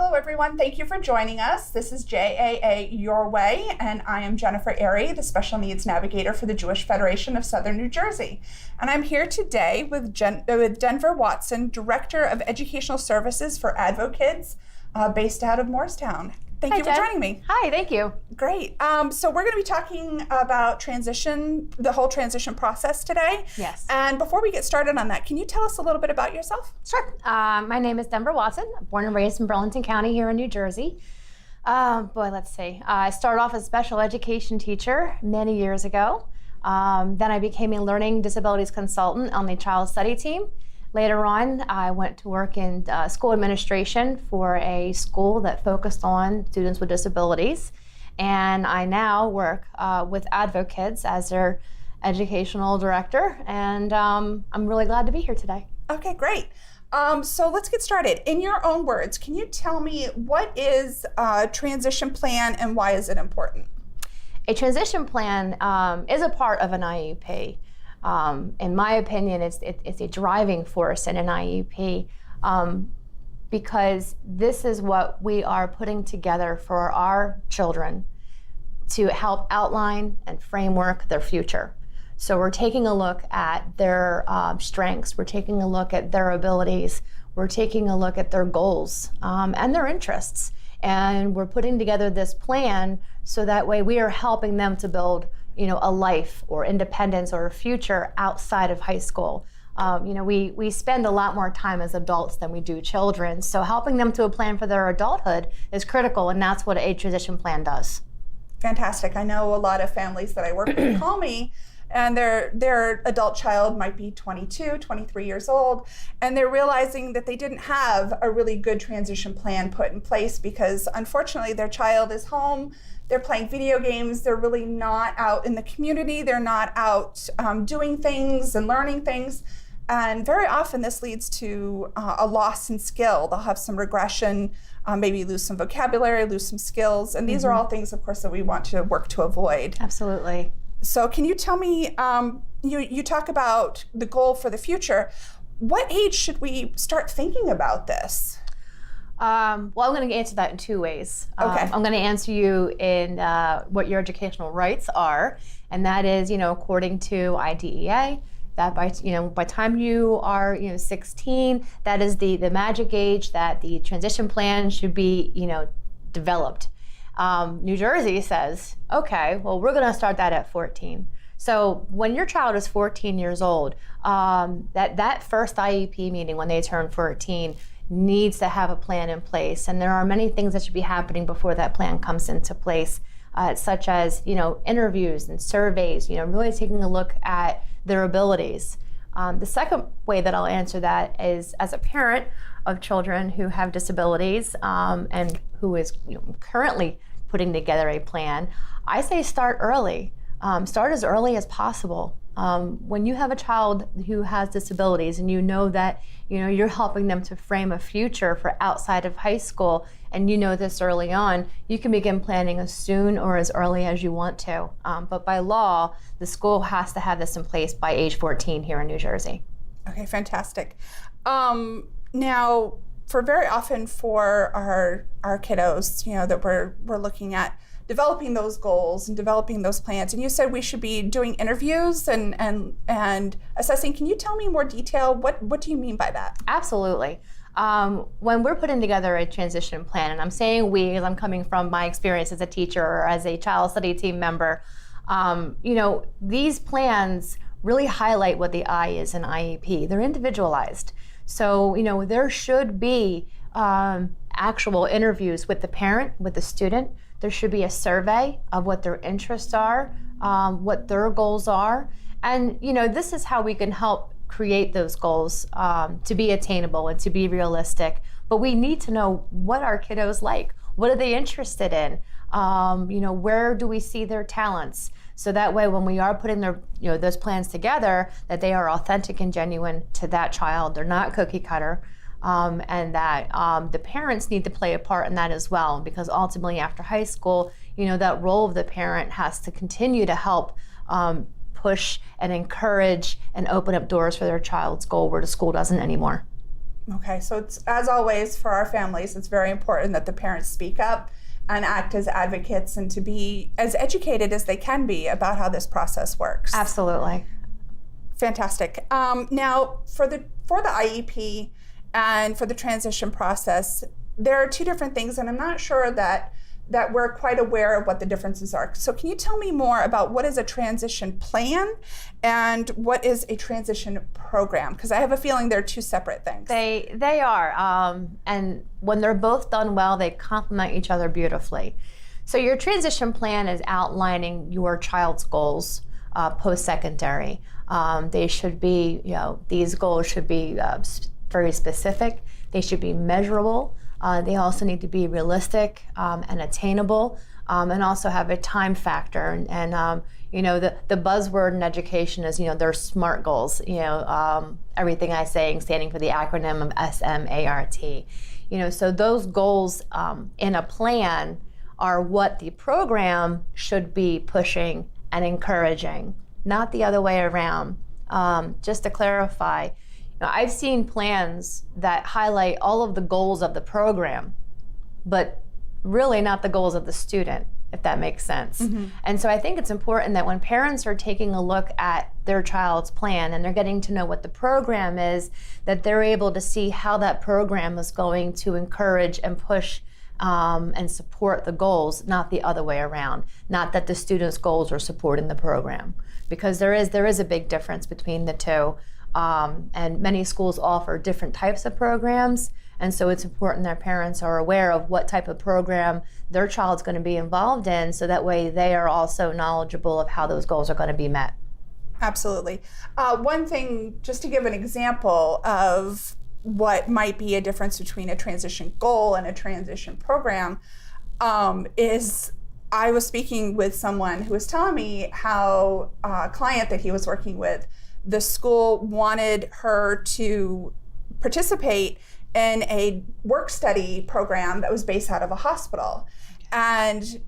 Hello, everyone. Thank you for joining us. This is JAA Your Way, and I am Jennifer Arey, the Special Needs Navigator for the Jewish Federation of Southern New Jersey. And I'm here today with Denver Watson, Director of Educational Services for Advo-Kids, based out of Morristown. Thank you for joining me. Hi, thank you. Great. So we're going to be talking about transition, the whole transition process today. Yes. And before we get started on that, can you tell us a little bit about yourself? Sure. My name is Denver Watson. I'm born and raised in Burlington County here in New Jersey. Let's see. I started off as a special education teacher many years ago. Then I became a learning disabilities consultant on the child study team. Later on, I went to work in school administration for a school that focused on students with disabilities. And I now work with Advo-Kids as their educational director. And I'm really glad to be here today. Okay, great. So let's get started. In your own words, can you tell me what is a transition plan and why is it important? A transition plan is a part of an IEP. In my opinion, it's a driving force in an IEP because this is what we are putting together for our children to help outline and framework their future. So we're taking a look at their strengths, we're taking a look at their abilities, we're taking a look at their goals and their interests. And we're putting together this plan so that way we are helping them to build a life or independence or a future outside of high school. We spend a lot more time as adults than we do children, so helping them to plan for their adulthood is critical, and that's what a transition plan does. Fantastic. I know a lot of families that I work with call me, and their adult child might be 22, 23 years old, and they're realizing that they didn't have a really good transition plan put in place because unfortunately their child is home, they're playing video games, they're really not out in the community, they're not out doing things and learning things. And very often this leads to a loss in skill. They'll have some regression, maybe lose some vocabulary, lose some skills. And these are all things, of course, that we want to work to avoid. Absolutely. So can you tell me, you talk about the goal for the future. What age should we start thinking about this? I'm going to answer that in two ways. Okay. I'm going to answer you in what your educational rights are, and that is, according to IDEA, that by time you are 16, that is the magic age that the transition plan should be developed. New Jersey says, okay, well, we're going to start that at 14. So when your child is 14 years old, that first IEP meeting when they turn 14 needs to have a plan in place. And there are many things that should be happening before that plan comes into place, such as interviews and surveys, really taking a look at their abilities. The second way that I'll answer that is as a parent of children who have disabilities and who is currently putting together a plan, I say start early. Start as early as possible. When you have a child who has disabilities and you know that you're helping them to frame a future for outside of high school, and this early on, you can begin planning as soon or as early as you want to. But by law, the school has to have this in place by age 14 here in New Jersey. Okay, fantastic. Now, for very often for our kiddos, that we're looking at developing those goals and developing those plans. And you said we should be doing interviews and assessing. Can you tell me more detail? What do you mean by that? Absolutely. When we're putting together a transition plan, and I'm saying we because I'm coming from my experience as a teacher or as a child study team member, these plans really highlight what the I is in IEP. They're individualized. So, there should be actual interviews with the parent, with the student. There should be a survey of what their interests are, what their goals are. And, this is how we can help create those goals to be attainable and to be realistic. But we need to know what our kiddos like. What are they interested in? Where do we see their talents? So that way, when we are putting their, those plans together, that they are authentic and genuine to that child. They're not cookie cutter. And that the parents need to play a part in that as well, because ultimately after high school, that role of the parent has to continue to help push and encourage and open up doors for their child's goal where the school doesn't anymore. Okay, so it's, as always for our families, it's very important that the parents speak up and act as advocates and to be as educated as they can be about how this process works. Absolutely. Fantastic. Now, for the IEP and for the transition process, there are two different things, and I'm not sure that we're quite aware of what the differences are. So can you tell me more about what is a transition plan and what is a transition program? Because I have a feeling they're two separate things. They are, and when they're both done well, they complement each other beautifully. So your transition plan is outlining your child's goals post-secondary. They should be, these goals should be very specific. They should be measurable. They also need to be realistic and attainable, and also have a time factor. And the buzzword in education is, they're SMART goals. Everything I say standing for the acronym of SMART. So those goals in a plan are what the program should be pushing and encouraging, not the other way around. Just to clarify, I've seen plans that highlight all of the goals of the program, but really not the goals of the student, if that makes sense. Mm-hmm. And so I think it's important that when parents are taking a look at their child's plan and they're getting to know what the program is, that they're able to see how that program is going to encourage and push and support the goals, not the other way around. Not that the student's goals are supporting the program, because there is a big difference between the two. And many schools offer different types of programs, and so it's important that parents are aware of what type of program their child's going to be involved in, so that way they are also knowledgeable of how those goals are going to be met. Absolutely. One thing, just to give an example of what might be a difference between a transition goal and a transition program, is I was speaking with someone who was telling me how a client that he was working with, the school wanted her to participate in a work study program that was based out of a hospital. And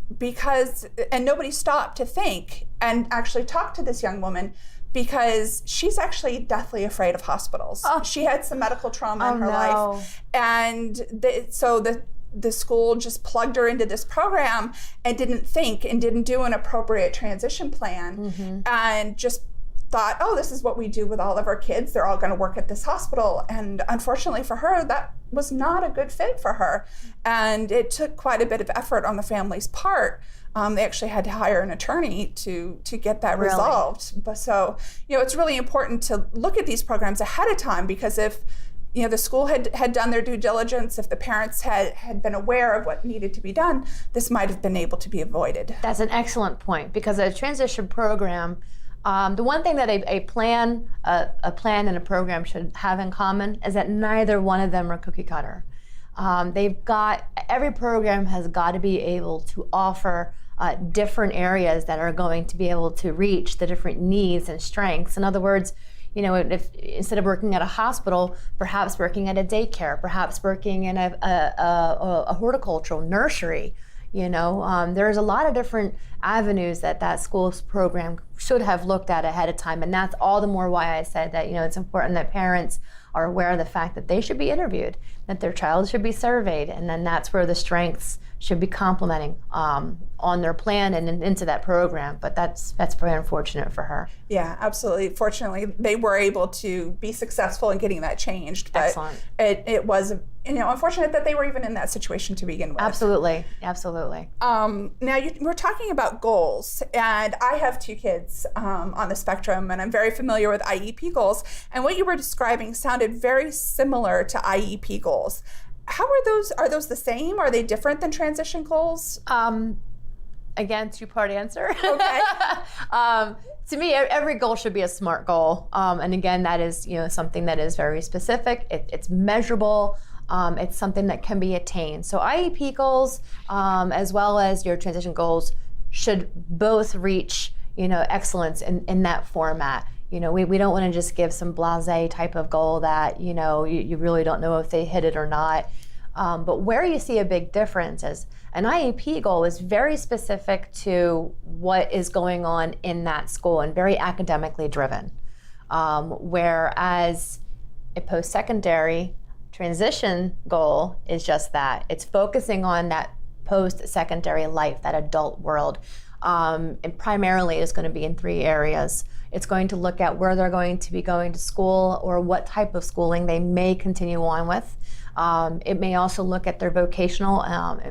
nobody stopped to think and actually talk to this young woman, because she's actually deathly afraid of hospitals. Oh. She had some medical trauma in her life. And so the school just plugged her into this program and didn't think and didn't do an appropriate transition plan, mm-hmm. and just thought, oh, this is what we do with all of our kids. They're all going to work at this hospital. And unfortunately for her, that was not a good fit for her. And it took quite a bit of effort on the family's part. They actually had to hire an attorney to get that resolved. But so, it's really important to look at these programs ahead of time, because if the school had done their due diligence, if the parents had been aware of what needed to be done, this might have been able to be avoided. That's an excellent point, because a transition program, the one thing that a plan and a program should have in common is that neither one of them are cookie cutter. Every program has got to be able to offer different areas that are going to be able to reach the different needs and strengths. In other words, if instead of working at a hospital, perhaps working at a daycare, perhaps working in a horticultural nursery. There's a lot of different avenues that school's program should have looked at ahead of time, and that's all the more why I said that it's important that parents are aware of the fact that they should be interviewed, that their child should be surveyed, and then that's where the strengths should be complementing on their plan and into that program. But that's very unfortunate for her. Yeah, absolutely. Fortunately, they were able to be successful in getting that changed. But excellent. It was unfortunate that they were even in that situation to begin with. Absolutely. Now we're talking about goals, and I have two kids on the spectrum, and I'm very familiar with IEP goals. And what you were describing sounded very similar to IEP goals. How are those? Are those the same? Are they different than transition goals? Again, two-part answer. Okay. To me, every goal should be a SMART goal, and again, that is something that is very specific. It's measurable. It's something that can be attained. So IEP goals, as well as your transition goals, should both reach excellence in that format. We don't want to just give some blasé type of goal that you really don't know if they hit it or not. But where you see a big difference is an IEP goal is very specific to what is going on in that school and very academically driven. Whereas a post-secondary transition goal is just that. It's focusing on that post-secondary life, that adult world. And primarily is going to be in 3 areas. It's going to look at where they're going to be going to school or what type of schooling they may continue on with. It may also look at their vocational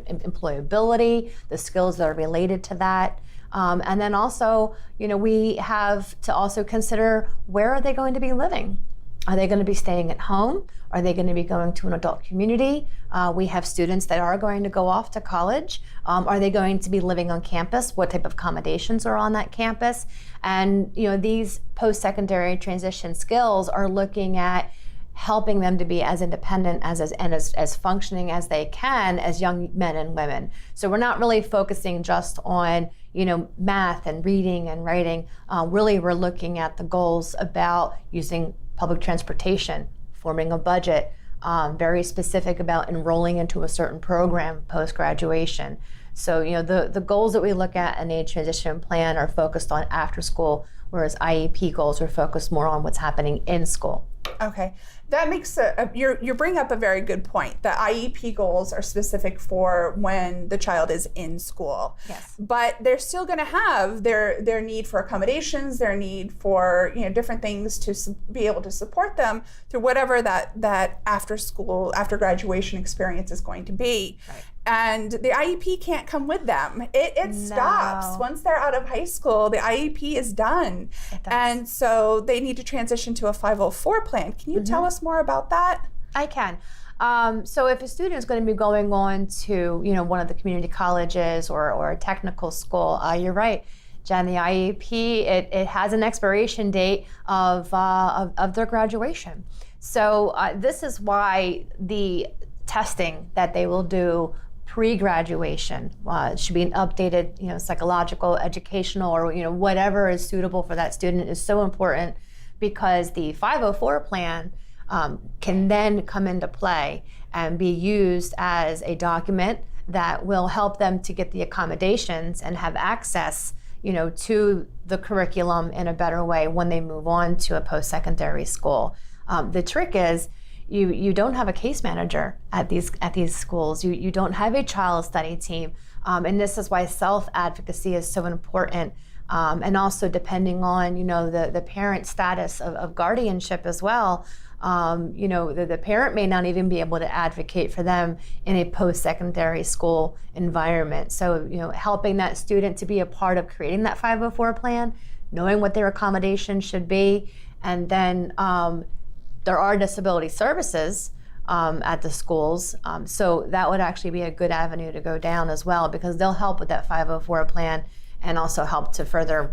employability, the skills that are related to that. And then also, we have to also consider, where are they going to be living? Are they going to be staying at home? Are they going to be going to an adult community? We have students that are going to go off to college. Are they going to be living on campus? What type of accommodations are on that campus? And these post-secondary transition skills are looking at helping them to be as independent as functioning as they can as young men and women. So we're not really focusing just on math and reading and writing. Really, we're looking at the goals about using public transportation, forming a budget, very specific about enrolling into a certain program post-graduation. So the goals that we look at in a transition plan are focused on after school, whereas IEP goals are focused more on what's happening in school. Okay, that makes you bring up a very good point. The IEP goals are specific for when the child is in school. Yes. But they're still going to have their need for accommodations, their need for different things to be able to support them through whatever that after graduation experience is going to be. Right. And the IEP can't come with them. It stops. Once they're out of high school, the IEP is done. And so they need to transition to a 504 plan. Can you tell us more about that? I can. So if a student is going to be going on to one of the community colleges or a technical school, you're right, Jen, the IEP, it has an expiration date of their graduation. So this is why the testing that they will do pre-graduation should be an updated, psychological, educational, or whatever is suitable for that student is so important, because the 504 plan can then come into play and be used as a document that will help them to get the accommodations and have access, to the curriculum in a better way when they move on to a post-secondary school. The trick is, you don't have a case manager at these schools. You don't have a child study team, and this is why self-advocacy is so important. And also, depending on the parent status of guardianship as well, the parent may not even be able to advocate for them in a post-secondary school environment. So helping that student to be a part of creating that 504 plan, knowing what their accommodation should be, and then there are disability services at the schools, so that would actually be a good avenue to go down as well, because they'll help with that 504 plan and also help to further,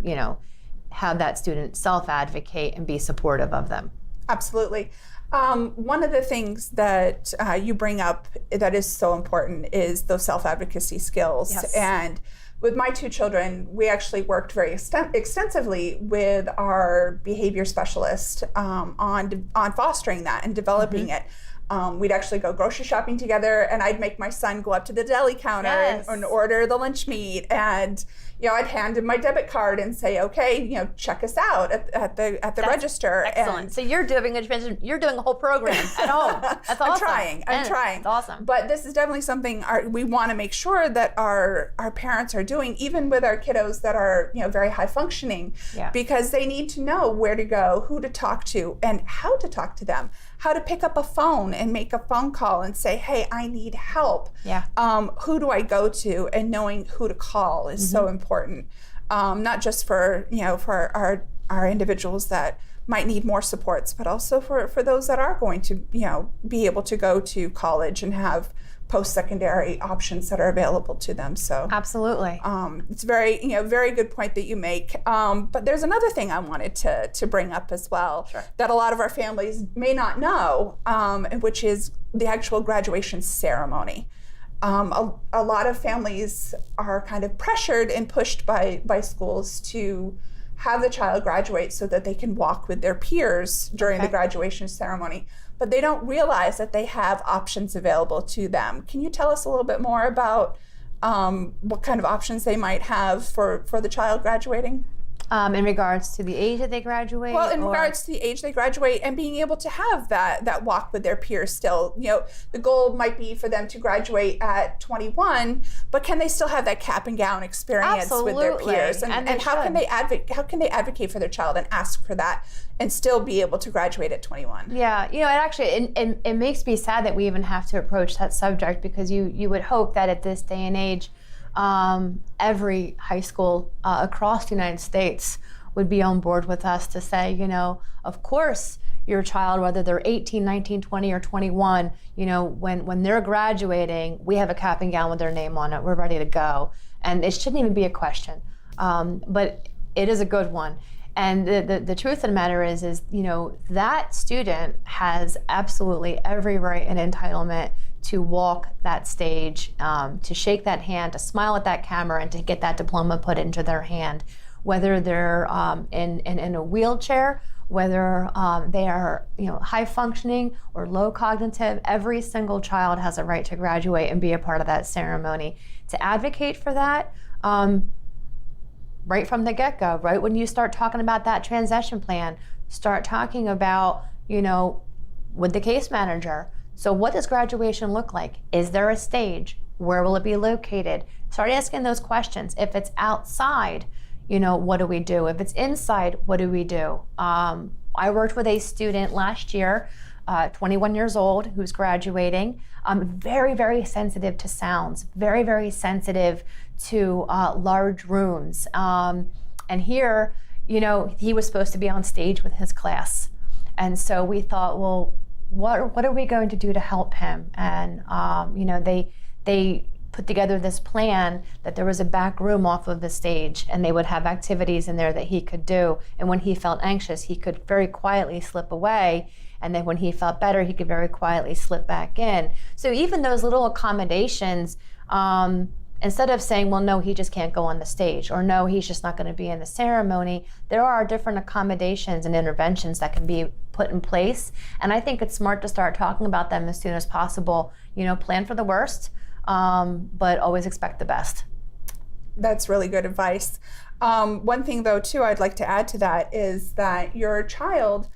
have that student self-advocate and be supportive of them. Absolutely. One of the things that you bring up that is so important is those self-advocacy skills. Yes. And with my 2 children, we actually worked very extensively with our behavior specialist on fostering that and developing it. We'd actually go grocery shopping together, and I'd make my son go up to the deli counter and order the lunch meat, and I'd hand him my debit card and say, okay, check us out at the register. Excellent. And so you're doing a whole program at home. That's awesome. I'm trying. That's awesome. But this is definitely something we want to make sure that our parents are doing, even with our kiddos that are very high functioning, because they need to know where to go, who to talk to, and how to talk to them. How to pick up a phone and make a phone call and say, hey, I need help. Yeah. Who do I go to? And knowing who to call is so important. Not just for our individuals that might need more supports, but also for those that are going to be able to go to college and have post-secondary options that are available to them. So absolutely, it's very very good point that you make. But there's another thing I wanted to bring up as well. Sure. That a lot of our families may not know, which is the actual graduation ceremony. A lot of families are kind of pressured and pushed by schools to have the child graduate so that they can walk with their peers during the graduation ceremony. But they don't realize that they have options available to them. Can you tell us a little bit more about what kind of options they might have for the child graduating? In regards to the age that they graduate? Well, in regards to the age they graduate and being able to have that walk with their peers still. The goal might be for them to graduate at 21, but can they still have that cap and gown experience with their peers? And how can they advocate for their child and ask for that and still be able to graduate at 21? Yeah, it makes me sad that we even have to approach that subject, because you would hope that at this day and age, every high school across the United States would be on board with us to say, of course, your child, whether they're 18, 19, 20, or 21, when they're graduating, we have a cap and gown with their name on it. We're ready to go. And it shouldn't even be a question. But it is a good one. And the truth of the matter is that student has absolutely every right and entitlement to walk that stage, to shake that hand, to smile at that camera, and to get that diploma put into their hand. Whether they're in a wheelchair, whether they are high functioning or low cognitive, every single child has a right to graduate and be a part of that ceremony. To advocate for that, right from the get-go, right when you start talking about that transition plan, start talking about, with the case manager, so what does graduation look like? Is there a stage? Where will it be located? Start asking those questions. If it's outside, what do we do? If it's inside, what do we do? I worked with a student last year, 21 years old, who's graduating, very, very sensitive to sounds, very, very sensitive to large rooms. And here, he was supposed to be on stage with his class. And so we thought, well, what are we going to do to help him? And, they put together this plan that there was a back room off of the stage, and they would have activities in there that he could do. And when he felt anxious, he could very quietly slip away. And then when he felt better, he could very quietly slip back in. So even those little accommodations, instead of saying, well, no, he just can't go on the stage, or no, he's just not going to be in the ceremony, there are different accommodations and interventions that can be put in place. And I think it's smart to start talking about them as soon as possible. Plan for the worst, but always expect the best. That's really good advice. One thing, though, too, I'd like to add to that is that your child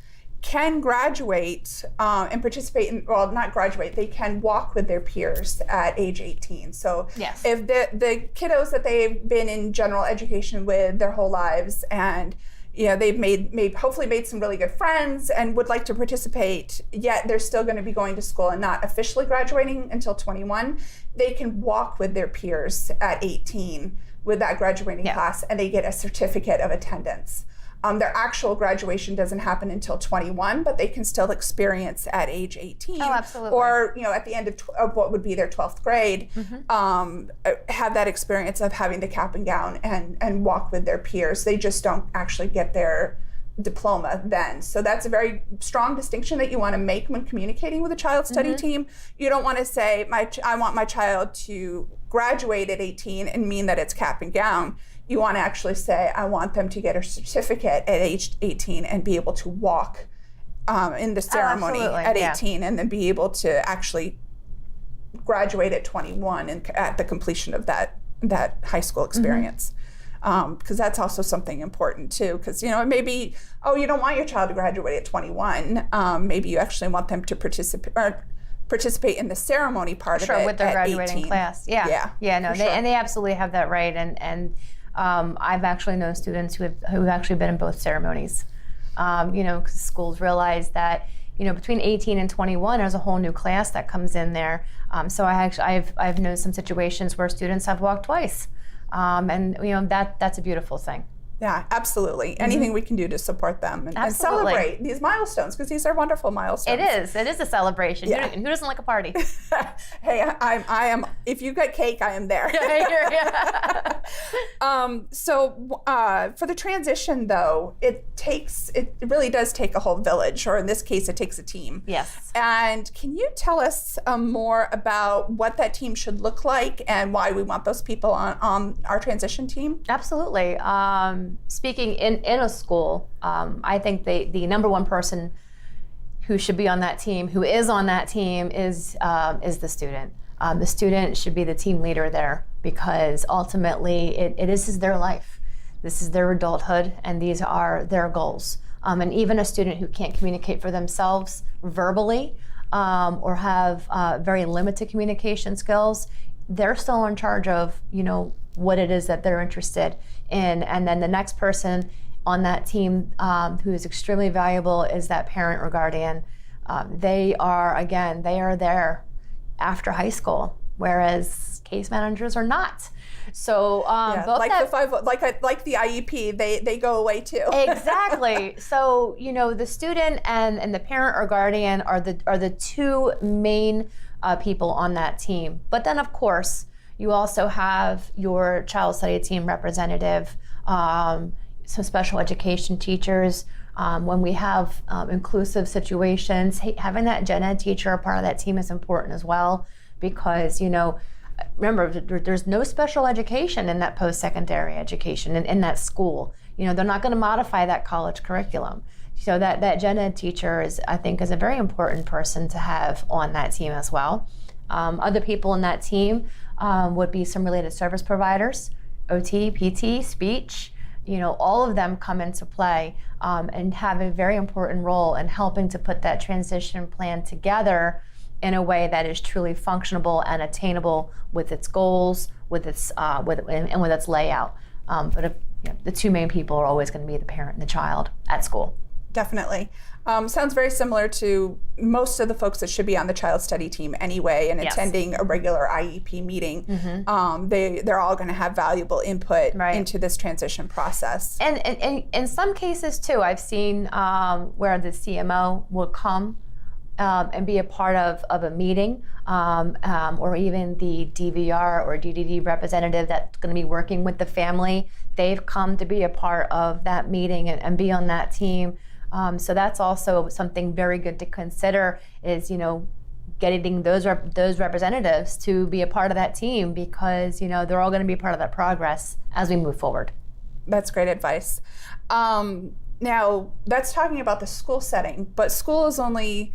can graduate and participate not graduate, they can walk with their peers at age 18. So yes. If the kiddos that they've been in general education with their whole lives, and they've hopefully made some really good friends and would like to participate, yet they're still going to be going to school and not officially graduating until 21, they can walk with their peers at 18 with that graduating class, and they get a certificate of attendance. Their actual graduation doesn't happen until 21, but they can still experience at age 18. Oh, absolutely. Or, at the end of what would be their 12th grade, have that experience of having the cap and gown and walk with their peers. They just don't actually get their diploma then. So that's a very strong distinction that you want to make when communicating with a child study team. You don't want to say, I want my child to graduate at 18 and mean that it's cap and gown. You want to actually say, I want them to get a certificate at age 18 and be able to walk in the ceremony at 18, and then be able to actually graduate at 21 and at the completion of that high school experience. Because that's also something important too, because it may be, you don't want your child to graduate at 21. Maybe you actually want them to participate in the ceremony part of it with their at graduating 18. class. They absolutely have that right. And I've actually known students who've actually been in both ceremonies. Because schools realize that between 18 and 21, there's a whole new class that comes in there. So I've known some situations where students have walked twice, and that's a beautiful thing. Yeah, absolutely. Anything we can do to support them and celebrate these milestones, because these are wonderful milestones. It is a celebration. Yeah. Who doesn't like a party? Hey, I am. If you get cake, I am there. So for the transition, though, it really does take a whole village, or in this case, it takes a team. Yes. And can you tell us more about what that team should look like and why we want those people on our transition team? Absolutely. Speaking in a school, I think the number one person who should be on that team, who is on that team, is the student. The student should be the team leader there, because ultimately this is their life. This is their adulthood, and these are their goals. And even a student who can't communicate for themselves verbally or have very limited communication skills, they're still in charge of, what it is that they're interested in. And then the next person on that team who is extremely valuable is that parent or guardian. They are there after high school, whereas case managers are not. So both like the IEP, they go away too. Exactly. So the student and the parent or guardian are the two main people on that team. But then of course you also have your child study team representative, some special education teachers. When we have inclusive situations, having that gen ed teacher a part of that team is important as well, because remember, there's no special education in that post-secondary education in that school. They're not going to modify that college curriculum. So that gen ed teacher I think is a very important person to have on that team as well. Other people in that team would be some related service providers, OT, PT, speech. All of them come into play and have a very important role in helping to put that transition plan together in a way that is truly functionable and attainable with its goals, with its with its layout. But the two main people are always going to be the parent and the child at school. Definitely. Sounds very similar to most of the folks that should be on the child study team anyway and attending a regular IEP meeting. They're all going to have valuable input into this transition process. And in some cases too, I've seen where the CMO will come and be a part of a meeting, or even the DVR or DDD representative that's going to be working with the family. They've come to be a part of that meeting and be on that team. So that's also something very good to consider is, getting those representatives to be a part of that team, because, they're all going to be part of that progress as we move forward. That's great advice. Now, that's talking about the school setting, but school is only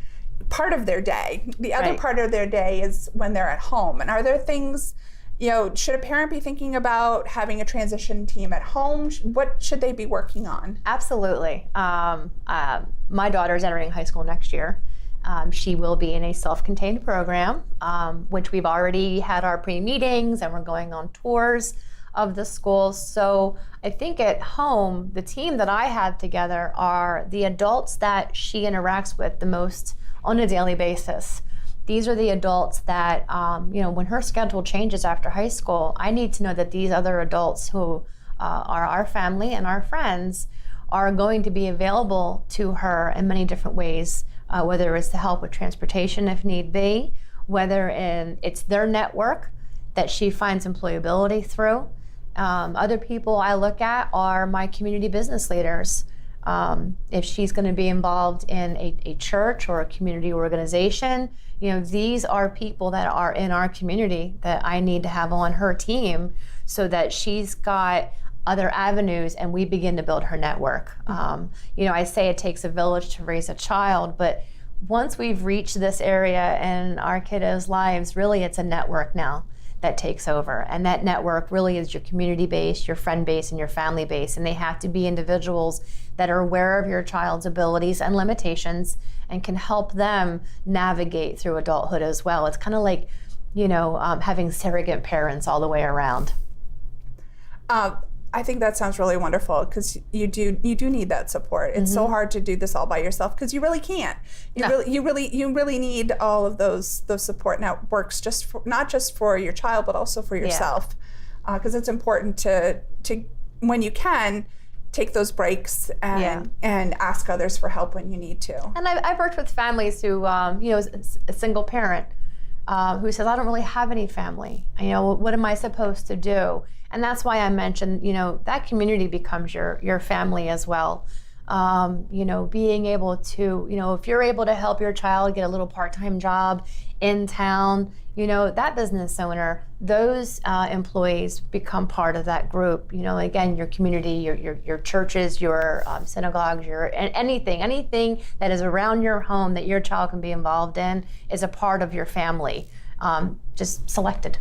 part of their day. The other part of their day is when they're at home. And are there things, should a parent be thinking about having a transition team at home? What should they be working on? Absolutely. My daughter's entering high school next year. She will be in a self-contained program, which we've already had our pre-meetings and we're going on tours of the school. So I think at home, the team that I have together are the adults that she interacts with the most on a daily basis. These are the adults that, when her schedule changes after high school, I need to know that these other adults who are our family and our friends are going to be available to her in many different ways, whether it's to help with transportation if need be, whether it's their network that she finds employability through. Other people I look at are my community business leaders. If she's going to be involved in a church or a community organization, these are people that are in our community that I need to have on her team so that she's got other avenues and we begin to build her network. I say it takes a village to raise a child, but once we've reached this area in our kiddos' lives, really it's a network now that takes over. And that network really is your community base, your friend base, and your family base. And they have to be individuals that are aware of your child's abilities and limitations and can help them navigate through adulthood as well. It's kind of like, having surrogate parents all the way around. I think that sounds really wonderful because you do need that support. It's so hard to do this all by yourself because you really can't. You really need all of those support networks, not just for your child but also for yourself, because it's important to when you can take those breaks and ask others for help when you need to. And I've worked with families who a single parent who says, I don't really have any family. What am I supposed to do? And that's why I mentioned, that community becomes your family as well. Being able to, if you're able to help your child get a little part-time job in town, that business owner, those employees become part of that group. Again, your community, your churches, your synagogues, anything that is around your home that your child can be involved in is a part of your family, just selected.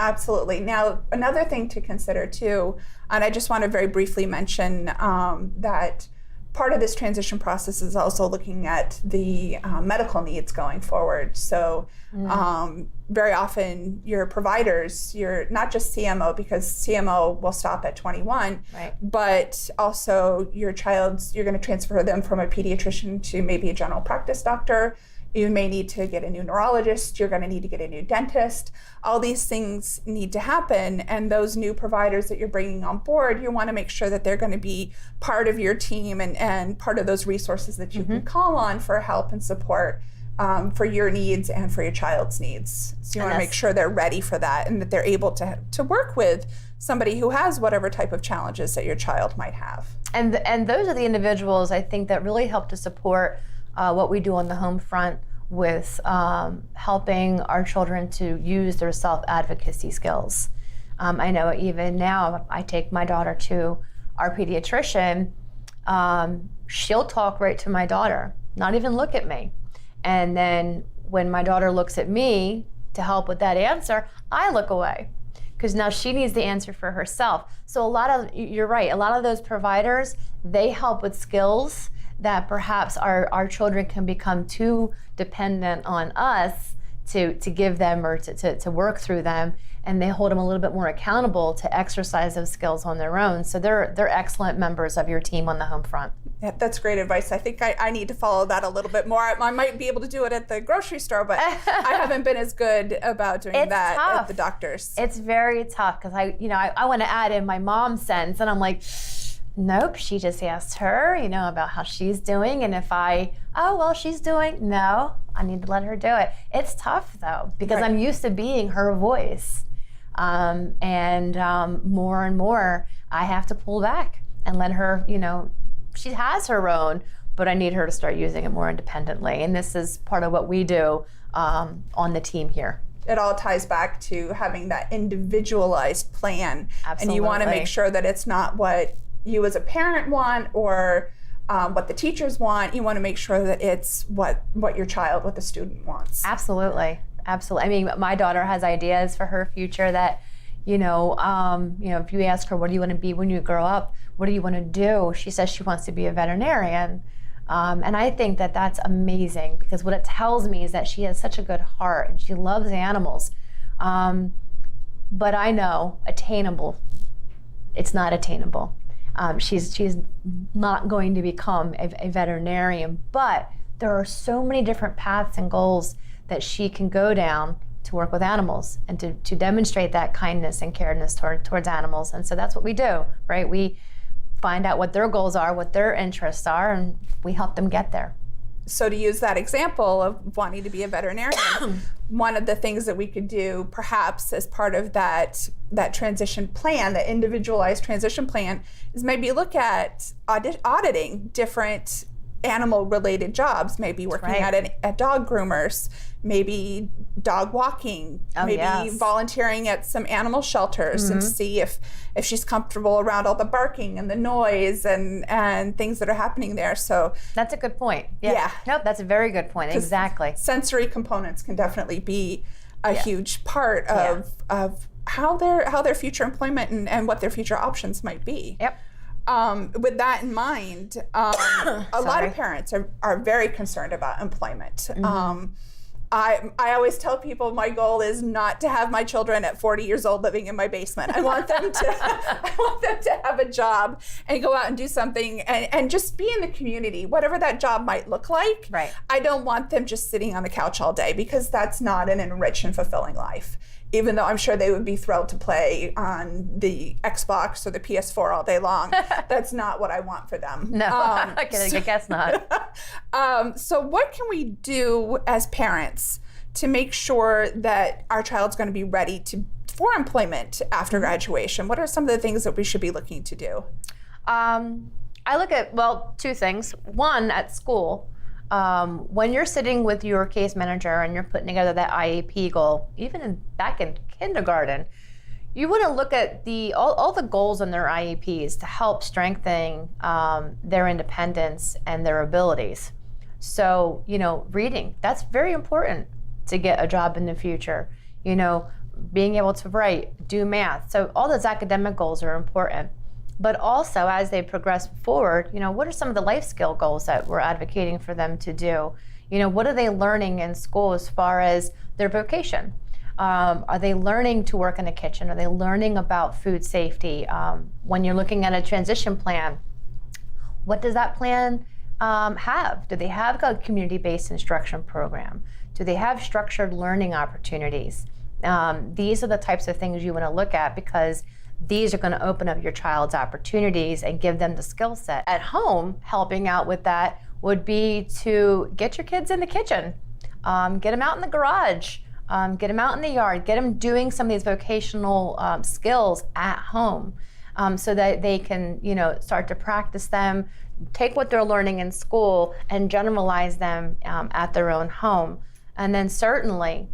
Absolutely. Now, another thing to consider too, and I just want to very briefly mention that part of this transition process is also looking at the medical needs going forward. So very often your providers, you're not just CMO, because CMO will stop at 21, right, but also you're going to transfer them from a pediatrician to maybe a general practice doctor. You may need to get a new neurologist. You're going to need to get a new dentist. All these things need to happen. And those new providers that you're bringing on board, you want to make sure that they're going to be part of your team and part of those resources that you can call on for help and support for your needs and for your child's needs. So you want to make sure they're ready for that and that they're able to work with somebody who has whatever type of challenges that your child might have. And those are the individuals, I think, that really help to support what we do on the home front with helping our children to use their self-advocacy skills. I know even now, I take my daughter to our pediatrician, she'll talk right to my daughter, not even look at me. And then when my daughter looks at me to help with that answer, I look away, because now she needs the answer for herself. So you're right, a lot of those providers, they help with skills that perhaps our children can become too dependent on us to give them or to work through them, and they hold them a little bit more accountable to exercise those skills on their own. So they're excellent members of your team on the home front. Yeah, that's great advice. I think I need to follow that a little bit more. I might be able to do it at the grocery store, but I haven't been as good about doing that tough at the doctors. It's very tough, because I want to add in my mom sense, and I'm like, nope, she just asked her, about how she's doing, and if she's doing, no, I need to let her do it. It's tough though, because I'm used to being her voice. And more and more, I have to pull back and let her, she has her own, but I need her to start using it more independently. And this is part of what we do on the team here. It all ties back to having that individualized plan. Absolutely. And you want to make sure that it's not what you as a parent want or what the teachers want. You want to make sure that it's what the student wants. Absolutely. Absolutely. I mean, my daughter has ideas for her future that, if you ask her, what do you want to be when you grow up? What do you want to do? She says she wants to be a veterinarian. And I think that that's amazing, because what it tells me is that she has such a good heart and she loves animals. But I know attainable, it's not attainable. She's not going to become a veterinarian, but there are so many different paths and goals that she can go down to work with animals and to demonstrate that kindness and careness towards animals. And so that's what we do, right? We find out what their goals are, what their interests are, and we help them get there. So to use that example of wanting to be a veterinarian, one of the things that we could do perhaps as part of that transition plan, the individualized transition plan, is maybe look at auditing different animal-related jobs, maybe working at dog groomers, maybe dog walking, volunteering at some animal shelters and see if she's comfortable around all the barking and the noise and things that are happening there. So that's a good point. Yeah. Nope, that's a very good point. Exactly. Sensory components can definitely be a huge part of how their future employment and what their future options might be. Yep. With that in mind, a lot of parents are very concerned about employment. I always tell people my goal is not to have my children at 40 years old living in my basement. I want them to have a job and go out and do something and just be in the community, whatever that job might look like. Right. I don't want them just sitting on the couch all day, because that's not an enriched and fulfilling life. Even though I'm sure they would be thrilled to play on the Xbox or the PS4 all day long, that's not what I want for them. No, I guess not. So what can we do as parents to make sure that our child's going to be ready for employment after graduation? What are some of the things that we should be looking to do? I look at, two things. One, at school. When you're sitting with your case manager and you're putting together that IEP goal, even back in kindergarten, you want to look at all the goals in their IEPs to help strengthen their independence and their abilities. So, reading, that's very important to get a job in the future. being able to write, do math. So all those academic goals are important. But also, as they progress forward, what are some of the life skill goals that we're advocating for them to do? What are they learning in school as far as their vocation? Are they learning to work in a kitchen? Are they learning about food safety? When you're looking at a transition plan, what does that plan have? Do they have a community-based instruction program? Do they have structured learning opportunities? These are the types of things you want to look at, because these are going to open up your child's opportunities and give them the skill set. At home, helping out with that would be to get your kids in the kitchen, get them out in the garage, get them out in the yard, get them doing some of these vocational skills at home, so that they can, start to practice them, take what they're learning in school and generalize them at their own home. And then certainly,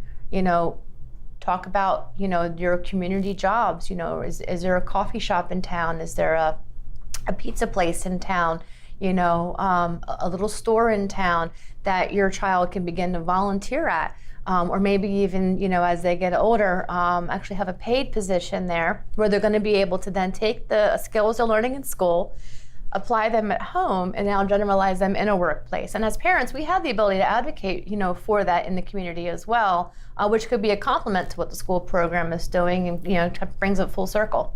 talk about, your community jobs. Is there a coffee shop in town? Is there a pizza place in town? A little store in town that your child can begin to volunteer at, or maybe even, as they get older, actually have a paid position there where they're going to be able to then take the skills they're learning in school, apply them at home, and now generalize them in a workplace. And as parents, we have the ability to advocate, for that in the community as well, which could be a complement to what the school program is doing, and brings it full circle.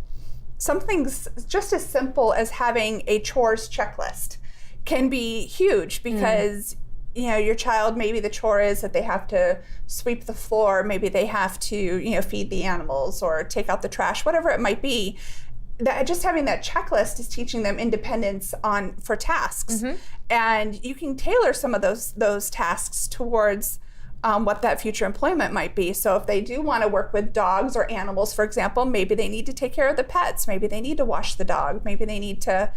Something just as simple as having a chores checklist can be huge, because your child, maybe the chore is that they have to sweep the floor, maybe they have to feed the animals or take out the trash, whatever it might be. That just having that checklist is teaching them independence for tasks, and you can tailor some of those tasks towards what that future employment might be. So if they do want to work with dogs or animals, for example, maybe they need to take care of the pets, maybe they need to wash the dog, maybe they need to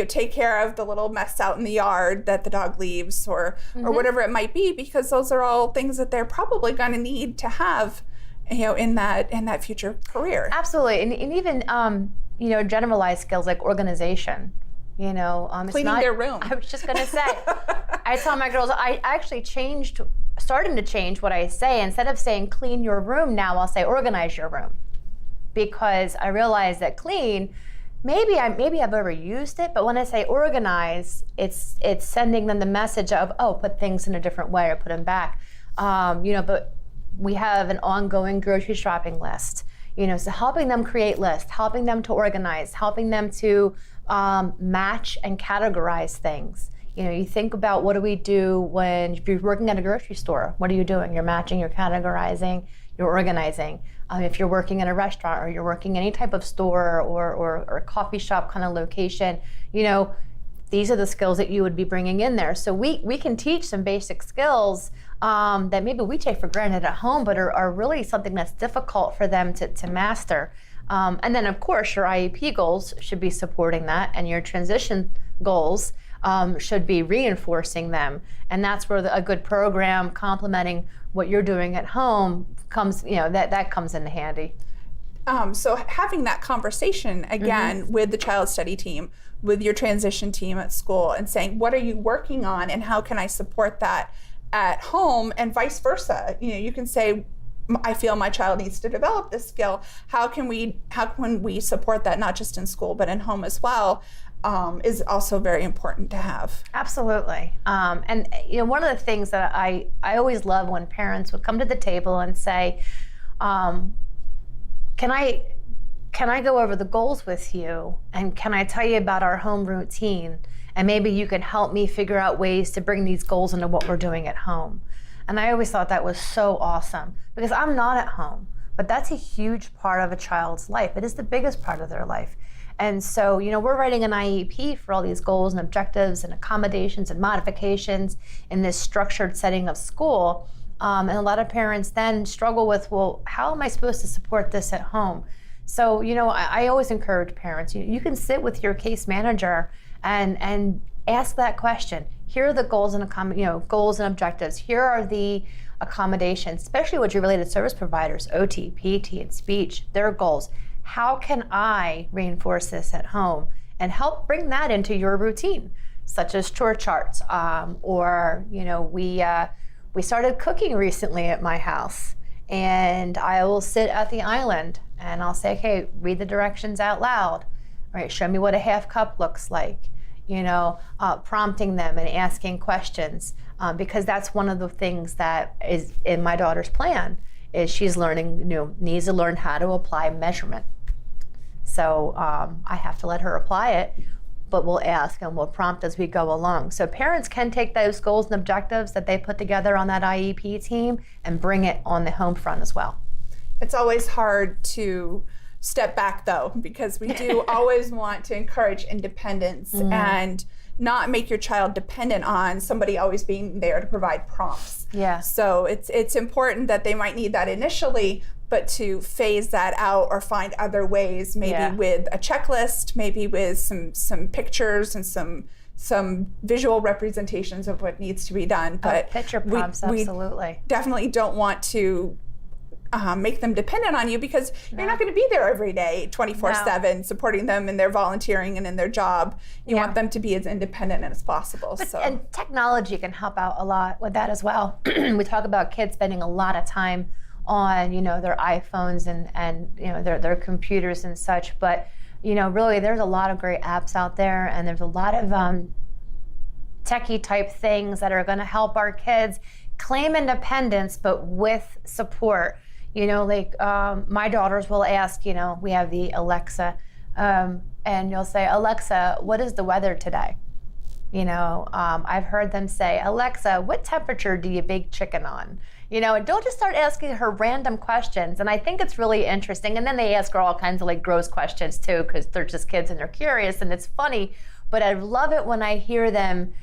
take care of the little mess out in the yard that the dog leaves, or whatever it might be, because those are all things that they're probably going to need to have in that future career. Absolutely. And even generalized skills like organization. Cleaning their room. I was just going to say, I tell my girls, I actually starting to change what I say. Instead of saying clean your room, now I'll say organize your room, because I realize that clean, maybe I've overused it, but when I say organize, it's sending them the message of, put things in a different way or put them back. But we have an ongoing grocery shopping list, so helping them create lists, helping them to organize, helping them to match and categorize things. You think about, what do we do if you're working at a grocery store? What are you doing? You're matching, you're categorizing, you're organizing. If you're working in a restaurant, or you're working in any type of store or coffee shop kind of location, these are the skills that you would be bringing in there. So we can teach some basic skills that maybe we take for granted at home, but are really something that's difficult for them to master. And then, of course, your IEP goals should be supporting that, and your transition goals should be reinforcing them. And that's where a good program complementing what you're doing at home comes, that comes in handy. So having that conversation again with the child study team, with your transition team at school, and saying, what are you working on and how can I support that at home, and vice versa. You can say, I feel my child needs to develop this skill. How can we support that, not just in school but in home as well, is also very important to have. Go And one of the things that I always love when parents would come to the table and say, can I go over the goals with you, and can I tell you about our home routine, and maybe you can help me figure out ways to bring these goals into what we're doing at home. And I always thought that was so awesome, because I'm not at home, but that's a huge part of a child's life. It is the biggest part of their life. And so, we're writing an IEP for all these goals and objectives and accommodations and modifications in this structured setting of school. And a lot of parents then struggle with, well, how am I supposed to support this at home? So, I always encourage parents, you can sit with your case manager and ask that question. Here are the goals and goals and objectives. Here are the accommodations, especially with your related service providers, OT, PT, and speech, their goals. How can I reinforce this at home and help bring that into your routine, such as chore charts, we started cooking recently at my house. and I will sit at the island and I'll say, okay, read the directions out loud, right? Show me what a half cup looks like, prompting them and asking questions, because that's one of the things that is in my daughter's plan, is she's learning, needs to learn how to apply measurement. So I have to let her apply it, but we'll ask and we'll prompt as we go along. So parents can take those goals and objectives that they put together on that IEP team and bring it on the home front as well. It's always hard to step back though, because we do always want to encourage independence and not make your child dependent on somebody always being there to provide prompts. Yeah. So it's important that they might need that initially, but to phase that out or find other ways, maybe with a checklist, maybe with some pictures and some visual representations of what needs to be done. But picture prompts, absolutely. We definitely don't want to make them dependent on you, because you're not going to be there every day 24/7 supporting them in their volunteering and in their job. You want them to be as independent as possible. And technology can help out a lot with that as well. We talk about kids spending a lot of time on their iPhones and their computers and such, but really there's a lot of great apps out there, and there's a lot of techie type things that are going to help our kids claim independence, but with support. My daughters will ask, we have the Alexa, and you'll say, Alexa, what is the weather today? I've heard them say, Alexa, what temperature do you bake chicken on? And don't just start asking her random questions. And I think it's really interesting. And then they ask her all kinds of gross questions too, because they're just kids and they're curious and it's funny. But I love it when I hear them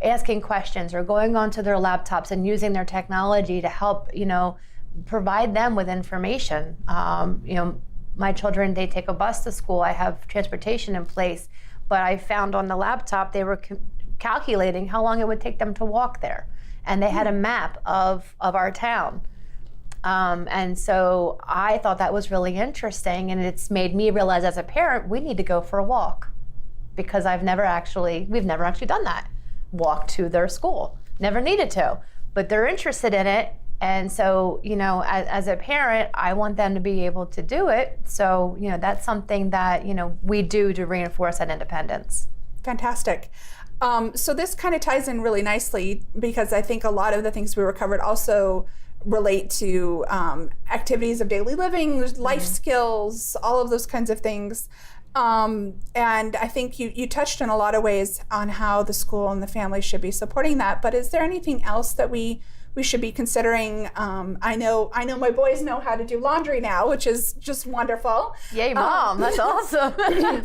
asking questions or going onto their laptops and using their technology to help, provide them with information. My children, they take a bus to school. I have transportation in place, but I found on the laptop they were calculating how long it would take them to walk there. And they had a map of our town. And so I thought that was really interesting, and it's made me realize as a parent, we need to go for a walk, because we've never actually done that. Walk to their school. Never needed to, but they're interested in it. And so, as a parent, I want them to be able to do it. So, that's something that, we do to reinforce that independence. Fantastic. So this kind of ties in really nicely, because I think a lot of the things we were covered also relate to activities of daily living, life skills, all of those kinds of things. And I think you touched in a lot of ways on how the school and the family should be supporting that. But is there anything else that we should be considering? I know my boys know how to do laundry now, which is just wonderful. Yay, Mom, that's awesome.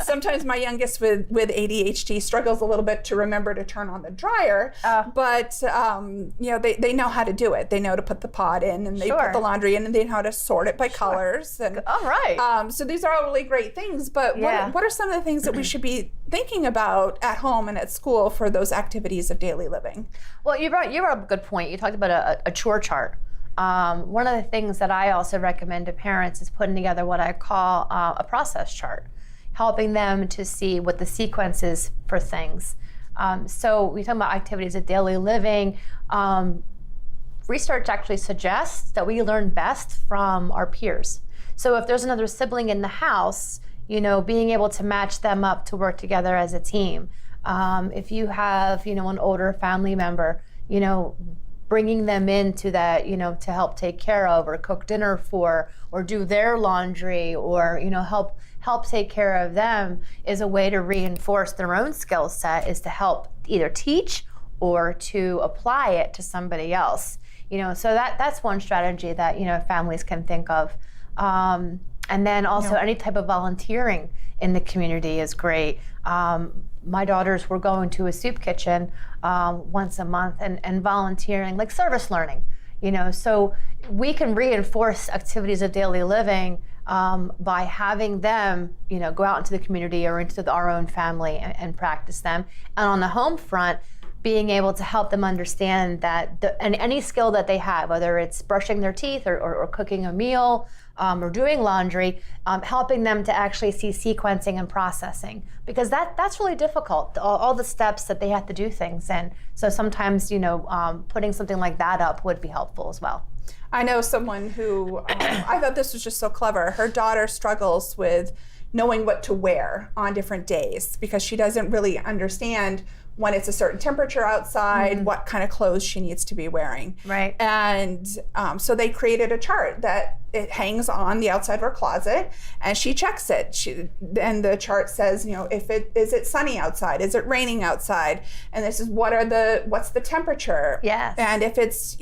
Sometimes my youngest with ADHD struggles a little bit to remember to turn on the dryer, but they know how to do it. They know to put the pod in, and they put the laundry in, and they know how to sort it by colors. And all right. So these are all really great things, but what are some of the things that we should be thinking about at home and at school for those activities of daily living? Well, you brought up a good point. You talked about a chore chart. One of the things that I also recommend to parents is putting together what I call a process chart, helping them to see what the sequence is for things. So we talk about activities of daily living. Research actually suggests that we learn best from our peers. So if there's another sibling in the house, being able to match them up to work together as a team. If you have, an older family member, bringing them into that, to help take care of or cook dinner for, or do their laundry, or, help take care of them is a way to reinforce their own skill set, is to help either teach or to apply it to somebody else. So that's one strategy that, families can think of. And then also any type of volunteering in the community is great. My daughters were going to a soup kitchen once a month and volunteering, like service learning, so we can reinforce activities of daily living by having them, go out into the community or into our own family and practice them. And on the home front, being able to help them understand that and any skill that they have, whether it's brushing their teeth or cooking a meal, or doing laundry, helping them to actually see sequencing and processing, because that's really difficult, all the steps that they have to do things in. So sometimes, putting something like that up would be helpful as well. I know someone who, I thought this was just so clever. Her daughter struggles with knowing what to wear on different days because she doesn't really understand when it's a certain temperature outside, what kind of clothes she needs to be wearing. Right. And so they created a chart that it hangs on the outside of her closet, and she checks it. And the chart says, is it sunny outside? Is it raining outside? And this is what's the temperature? Yes. And if it's,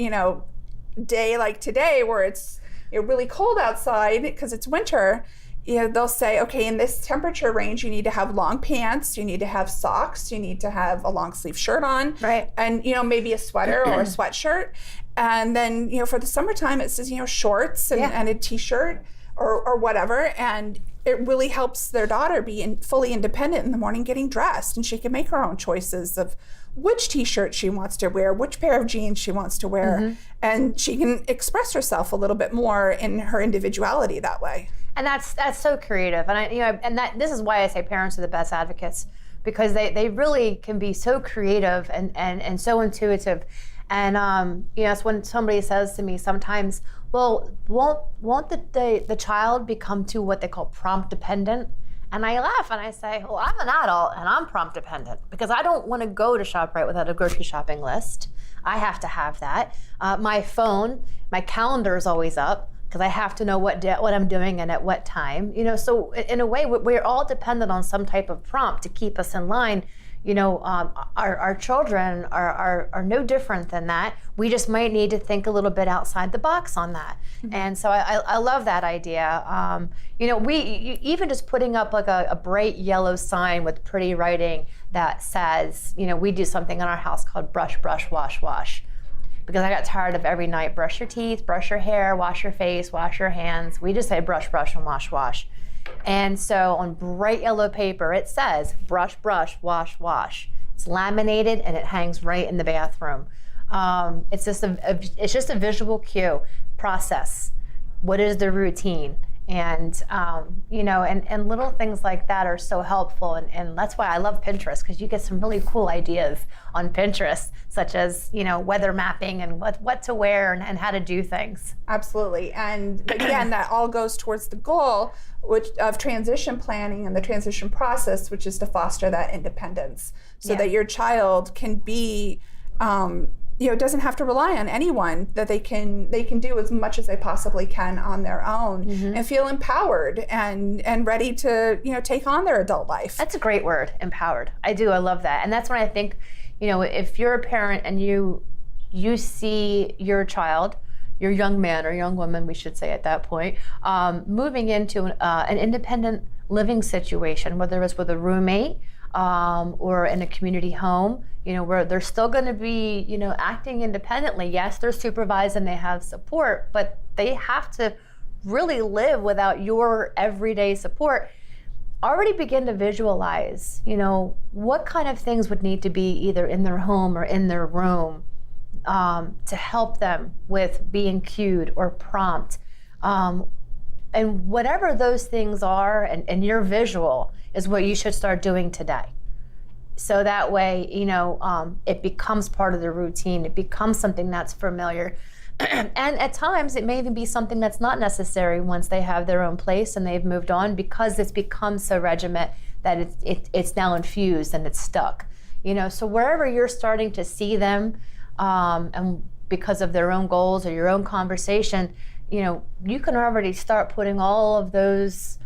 day like today where it's really cold outside because it's winter, they'll say, okay, in this temperature range, you need to have long pants, you need to have socks, you need to have a long sleeve shirt on, right? And maybe a sweater or a sweatshirt. And then for the summertime, it says shorts and a t-shirt or whatever. And it really helps their daughter be fully independent in the morning, getting dressed, and she can make her own choices of which t-shirt she wants to wear, which pair of jeans she wants to wear, and she can express herself a little bit more in her individuality that way. And that's so creative, and this is why I say parents are the best advocates, because they really can be so creative and so intuitive, and it's when somebody says to me sometimes, well, won't the child become too what they call prompt dependent? And I laugh and I say, well, I'm an adult and I'm prompt dependent because I don't want to go to ShopRite without a grocery shopping list. I have to have that. My phone, my calendar is always up because I have to know what I'm doing and at what time. So in a way, we're all dependent on some type of prompt to keep us in line. Our children are no different than that. We just might need to think a little bit outside the box on that. And so I love that idea. Even just putting up like a bright yellow sign with pretty writing that says, we do something in our house called brush, brush, wash, wash. Because I got tired of every night, brush your teeth, brush your hair, wash your face, wash your hands. We just say brush, brush, and wash, wash. And so on bright yellow paper, it says brush, brush, wash, wash. It's laminated and it hangs right in the bathroom. It's just a visual cue. Process. What is the routine? And and little things like that are so helpful, and that's why I love Pinterest, because you get some really cool ideas on Pinterest, such as weather mapping and what to wear and how to do things. Absolutely, and again, that all goes towards the goal of transition planning and the transition process, which is to foster that independence, so that your child can be. Doesn't have to rely on anyone, that they can do as much as they possibly can on their own and feel empowered and ready to take on their adult life. That's a great word, empowered. I love that. And that's when I think, if you're a parent and you see your child, your young man or young woman, we should say at that point, moving into an independent living situation, whether it's with a roommate or in a community home, where they're still going to be, acting independently. Yes, they're supervised and they have support, but they have to really live without your everyday support. Already begin to visualize, what kind of things would need to be either in their home or in their room to help them with being cued or prompt. And whatever those things are, and your visual is what you should start doing today. So that way, it becomes part of the routine. It becomes something that's familiar. And at times, it may even be something that's not necessary once they have their own place and they've moved on, because it's become so regiment that it's now infused and it's stuck. So wherever you're starting to see them, and because of their own goals or your own conversation, you can already start putting all of those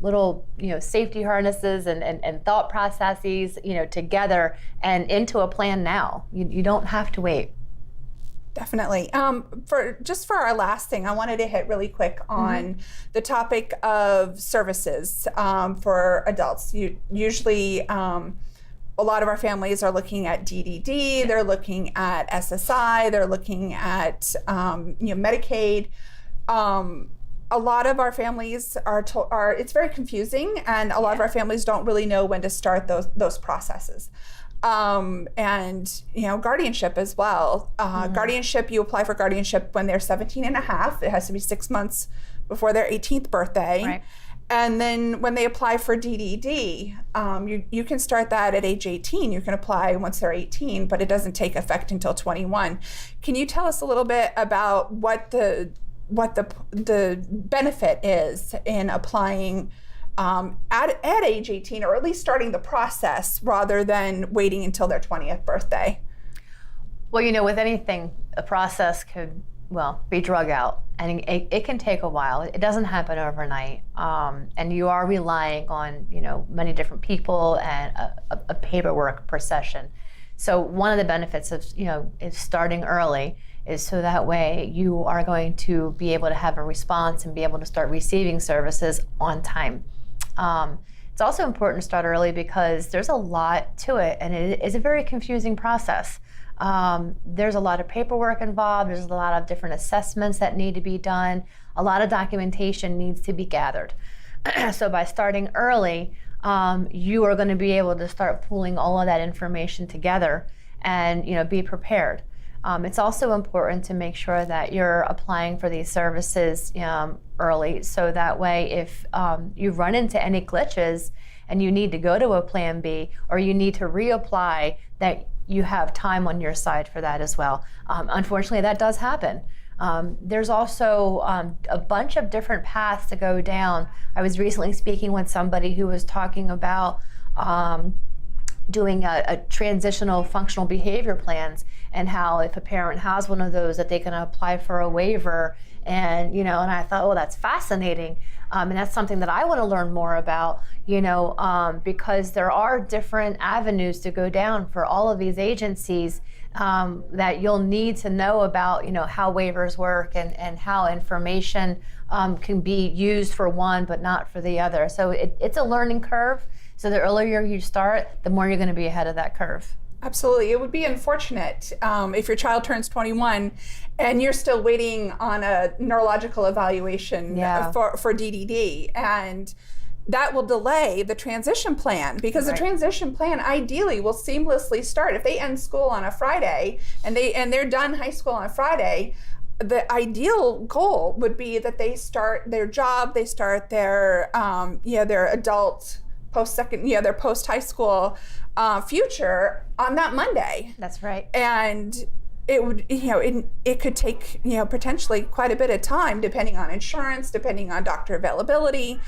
little, safety harnesses and thought processes, together and into a plan now. You don't have to wait. Definitely. For our last thing, I wanted to hit really quick on the topic of services for adults. Usually, a lot of our families are looking at DDD, they're looking at SSI, they're looking at Medicaid. A lot of our families are it's very confusing, and a lot of our families don't really know when to start those processes. And guardianship as well. Guardianship, you apply for guardianship when they're 17 and a half. It has to be 6 months before their 18th birthday. Right. And then when they apply for DDD, you can start that at age 18. You can apply once they're 18, but it doesn't take effect until 21. Can you tell us a little bit about what the benefit is in applying at age 18, or at least starting the process rather than waiting until their 20th birthday? Well, with anything, a process could, be drug out, and it can take a while. It doesn't happen overnight, and you are relying on, many different people and a paperwork per session. So one of the benefits of, is starting early is so that way you are going to be able to have a response and be able to start receiving services on time. It's also important to start early because there's a lot to it, and it is a very confusing process. There's a lot of paperwork involved. There's a lot of different assessments that need to be done. A lot of documentation needs to be gathered. So by starting early, you are going to be able to start pulling all of that information together and be prepared. It's also important to make sure that you're applying for these services early, so that way if you run into any glitches and you need to go to a plan B or you need to reapply, that you have time on your side for that as well. Unfortunately, that does happen. There's also a bunch of different paths to go down. I was recently speaking with somebody who was talking about doing a transitional functional behavior plans, and how if a parent has one of those that they can apply for a waiver. And and I thought, oh, that's fascinating. And that's something that I want to learn more about, because there are different avenues to go down for all of these agencies that you'll need to know about, how waivers work and how information can be used for one but not for the other. So it's a learning curve. So the earlier you start, the more you're going to be ahead of that curve. Absolutely. It would be unfortunate if your child turns 21 and you're still waiting on a neurological evaluation for DDD, and that will delay the transition plan, because the transition plan ideally will seamlessly start. If they end school on a Friday and they're done high school on a Friday, the ideal goal would be that they start their job, they start their their adult their post high school future on that Monday. That's right. And it would, it could take, potentially quite a bit of time, depending on insurance, depending on doctor availability,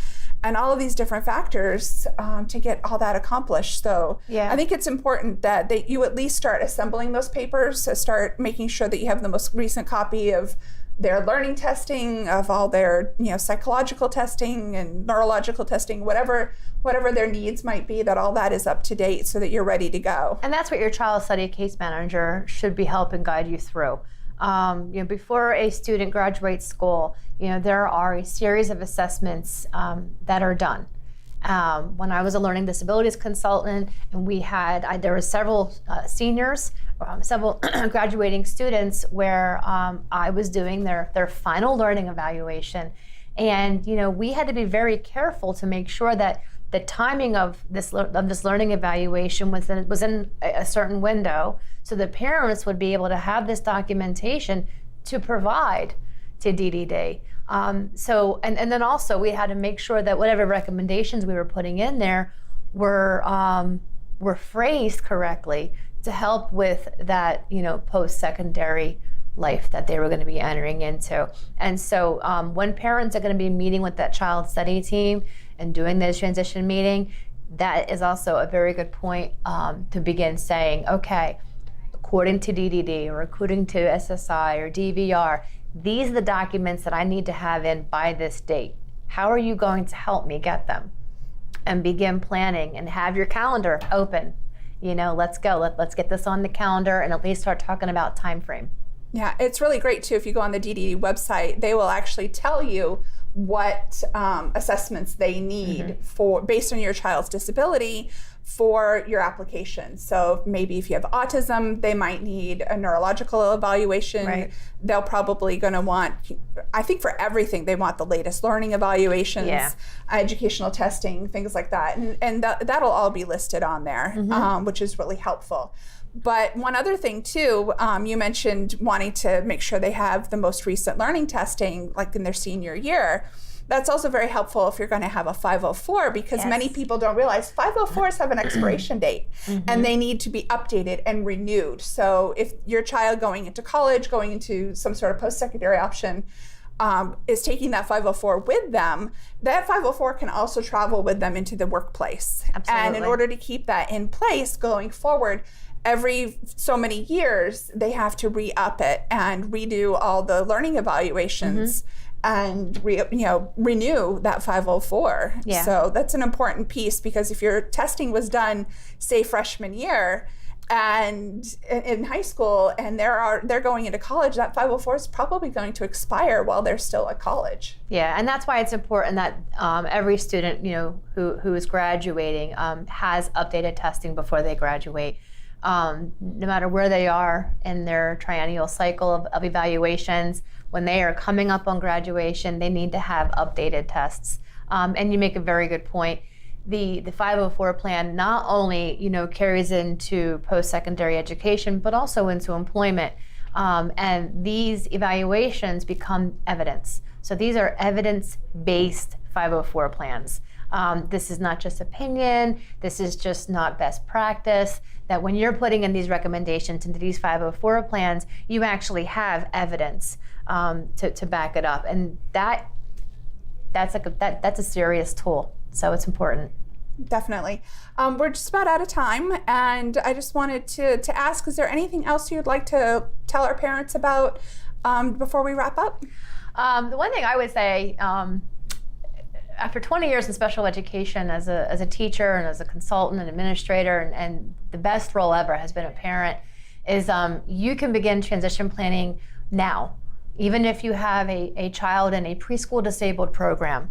and all of these different factors to get all that accomplished. So I think it's important that you at least start assembling those papers, start making sure that you have the most recent copy of their learning testing, of all their psychological testing and neurological testing, whatever their needs might be, that all that is up to date so that you're ready to go. And that's what your child study case manager should be helping guide you through. Before a student graduates school, there are a series of assessments that are done. When I was a learning disabilities consultant, and there were several seniors, several graduating students where I was doing their final learning evaluation, and we had to be very careful to make sure that the timing of this learning evaluation was in a certain window, so the parents would be able to have this documentation to provide to DDD. And then also we had to make sure that whatever recommendations we were putting in there were phrased correctly to help with that post-secondary life that they were going to be entering into. And so when parents are going to be meeting with that child study team and doing this transition meeting, that is also a very good point to begin saying, okay, according to DDD or according to SSI or DVR, these are the documents that I need to have in by this date. How are you going to help me get them? And begin planning and have your calendar open. Let's go. Let's get this on the calendar and at least start talking about time frame. Yeah, it's really great too. If you go on the DDD website, they will actually tell you what assessments they need based on your child's disability for your application. So maybe if you have autism, they might need a neurological evaluation. Right. They'll probably going to want, I think for everything, they want the latest learning evaluations, educational testing, things like that. And that'll all be listed on there, which is really helpful. But one other thing too, you mentioned wanting to make sure they have the most recent learning testing, like in their senior year. that's also very helpful if you're going to have a 504, because many people don't realize 504s have an expiration date and they need to be updated and renewed. So if your child going into college, going into some sort of post-secondary option, is taking that 504 with them, that 504 can also travel with them into the workplace. Absolutely. And in order to keep that in place going forward, every so many years, they have to re-up it and redo all the learning evaluations and renew that 504. Yeah. So that's an important piece, because if your testing was done, say, freshman year, and in high school, and they're going into college, that 504 is probably going to expire while they're still at college. Yeah, and that's why it's important that every student, who is graduating, has updated testing before they graduate. No matter where they are in their triennial cycle of evaluations, when they are coming up on graduation, they need to have updated tests. And you make a very good point. The 504 plan not only carries into post-secondary education, but also into employment. And these evaluations become evidence. So these are evidence-based 504 plans. This is not just opinion. This is just not best practice. That when you're putting in these recommendations into these 504 plans, you actually have evidence to back it up, and that's a serious tool. So it's important. Definitely. We're just about out of time, and I just wanted to ask, is there anything else you'd like to tell our parents about before we wrap up? The one thing I would say, after 20 years in special education as a teacher and as a consultant and administrator, and the best role ever has been a parent, is you can begin transition planning now. Even if you have a child in a preschool disabled program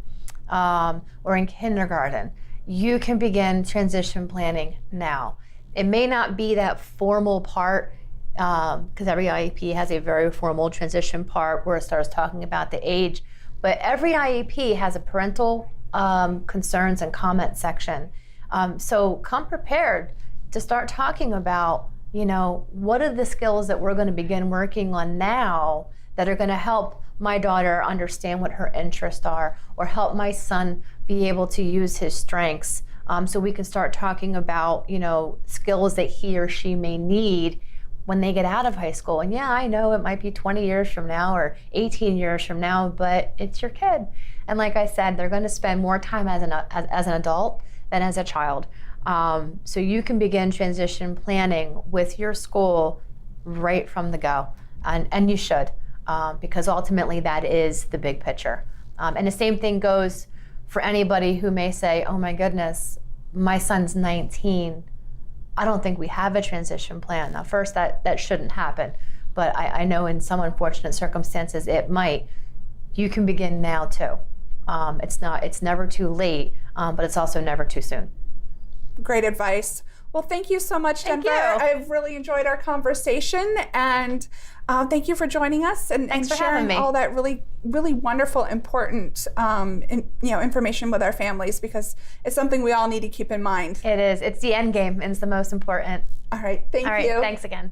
or in kindergarten, you can begin transition planning now. It may not be that formal part, because every IEP has a very formal transition part where it starts talking about the age, but every IEP has a parental concerns and comment section. So come prepared to start talking about, what are the skills that we're going to begin working on now that are going to help my daughter understand what her interests are, or help my son be able to use his strengths, so we can start talking about, skills that he or she may need when they get out of high school. And yeah, I know it might be 20 years from now or 18 years from now, but it's your kid. And like I said, they're going to spend more time as an adult than as a child. So you can begin transition planning with your school right from the go. And you should, because ultimately that is the big picture. And the same thing goes for anybody who may say, oh my goodness, my son's 19. I don't think we have a transition plan. Now, first, that shouldn't happen, but I know in some unfortunate circumstances it might. You can begin now too. It's never too late, but it's also never too soon. Great advice. Well, thank you so much, Denver. I've really enjoyed our conversation, and thank you for joining us and sharing all that really, really wonderful, important information with our families, because it's something we all need to keep in mind. It is. It's the end game, and it's the most important. All right. Thank you. Thanks again.